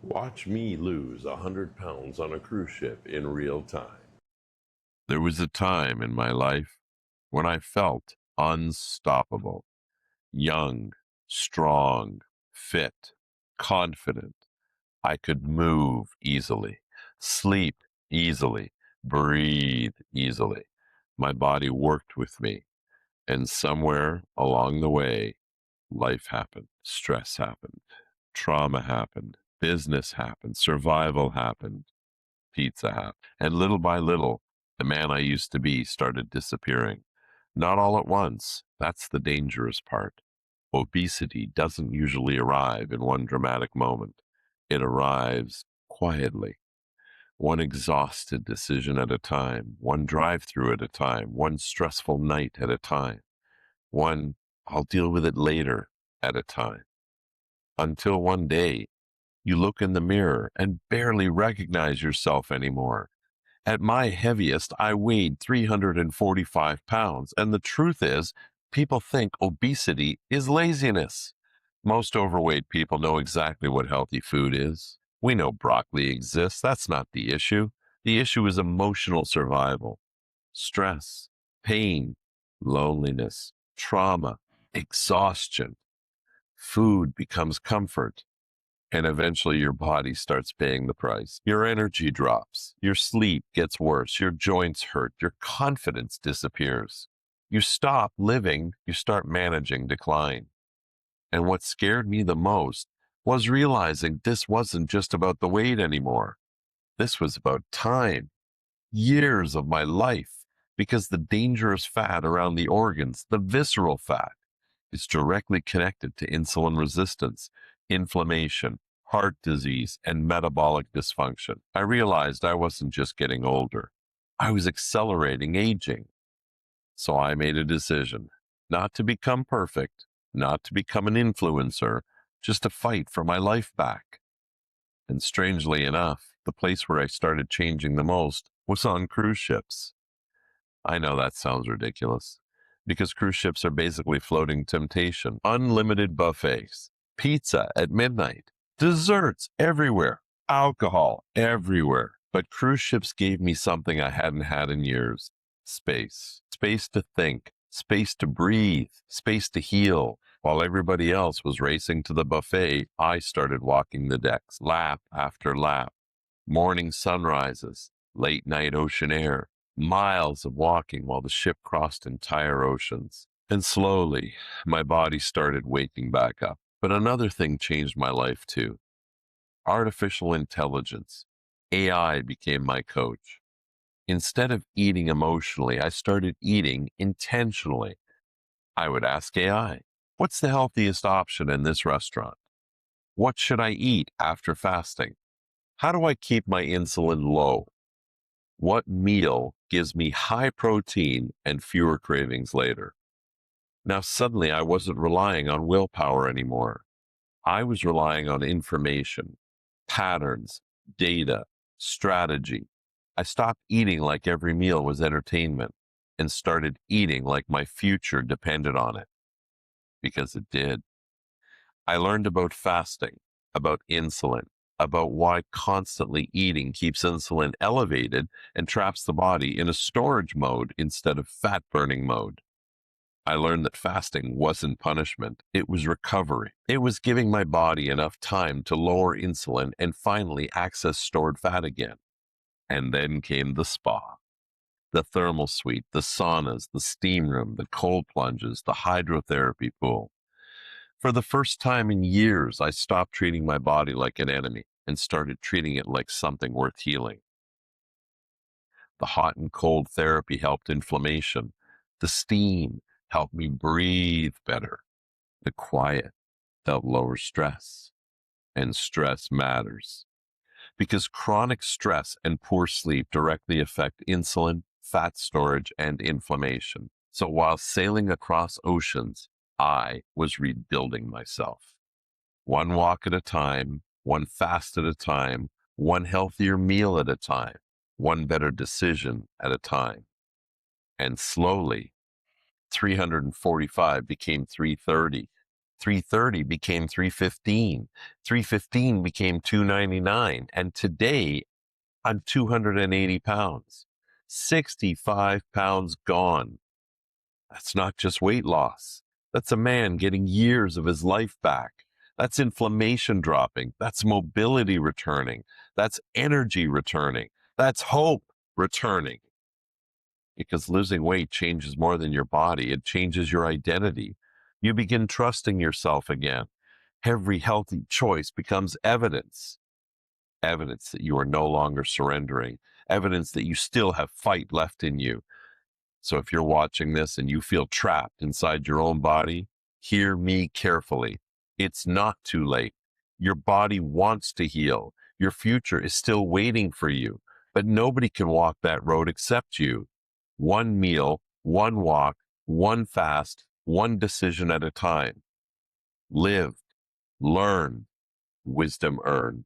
Watch me lose 100 pounds on a cruise ship in real time. There was a time in my life when I felt unstoppable, young, strong, fit, confident. I could move easily, sleep easily, breathe easily. My body worked with me. And somewhere along the way, life happened, stress happened, trauma happened, business happened, survival happened, pizza happened. And little by little, the man I used to be started disappearing. Not all at once. That's the dangerous part. Obesity doesn't usually arrive in one dramatic moment. It arrives quietly, one exhausted decision at a time, one drive-through at a time, one stressful night at a time, one I'll deal with it later at a time. Until one day, you look in the mirror and barely recognize yourself anymore. At my heaviest, I weighed 345 pounds. And the truth is, people think obesity is laziness. Most overweight people know exactly what healthy food is. We know broccoli exists. That's not the issue. The issue is emotional survival, stress, pain, loneliness, trauma, exhaustion. Food becomes comfort. And eventually your body starts paying the price. Your energy drops. Your sleep gets worse. Your joints hurt. Your confidence disappears. You stop living. You start managing decline. And what scared me the most was realizing this wasn't just about the weight anymore. This was about time, years of my life, because the dangerous fat around the organs, the visceral fat, is directly connected to insulin resistance, inflammation, heart disease, and metabolic dysfunction. I realized I wasn't just getting older. I was accelerating aging. So I made a decision not to become perfect, not to become an influencer, just to fight for my life back. And strangely enough, the place where I started changing the most was on cruise ships. I know that sounds ridiculous, because cruise ships are basically floating temptation, unlimited buffets, pizza at midnight, desserts everywhere, alcohol everywhere. But cruise ships gave me something I hadn't had in years: space. Space to think, space to breathe, space to heal. While everybody else was racing to the buffet, I started walking the decks, lap after lap. Morning sunrises, late night ocean air, miles of walking while the ship crossed entire oceans. And slowly, my body started waking back up. But another thing changed my life too. Artificial intelligence. AI became my coach. Instead of eating emotionally, I started eating intentionally. I would ask AI, what's the healthiest option in this restaurant? What should I eat after fasting? How do I keep my insulin low? What meal gives me high protein and fewer cravings later? Now, suddenly I wasn't relying on willpower anymore. I was relying on information, patterns, data, strategy. I stopped eating like every meal was entertainment and started eating like my future depended on it, because it did. I learned about fasting, about insulin, about why constantly eating keeps insulin elevated and traps the body in a storage mode instead of fat burning mode. I learned that fasting wasn't punishment, it was recovery. It was giving my body enough time to lower insulin and finally access stored fat again. And then came the spa, the thermal suite, the saunas, the steam room, the cold plunges, the hydrotherapy pool. For the first time in years, I stopped treating my body like an enemy and started treating it like something worth healing. The hot and cold therapy helped inflammation. The steam helped me breathe better. The quiet helped lower stress. And stress matters, because chronic stress and poor sleep directly affect insulin, fat storage, and inflammation. So while sailing across oceans, I was rebuilding myself. One walk at a time, one fast at a time, one healthier meal at a time, one better decision at a time. And slowly, 345 became 330, 330 became 315. 315 became 299. And today I'm 280 pounds. 65 pounds gone. That's not just weight loss. That's a man getting years of his life back. That's inflammation dropping. That's mobility returning. That's energy returning. That's hope returning. Because losing weight changes more than your body, it changes your identity. You begin trusting yourself again. Every healthy choice becomes evidence, evidence that you are no longer surrendering, evidence that you still have fight left in you. So if you're watching this and you feel trapped inside your own body, hear me carefully. It's not too late. Your body wants to heal. Your future is still waiting for you, but nobody can walk that road except you. One meal, one walk, one fast, one decision at a time. Live, learn, wisdom earned.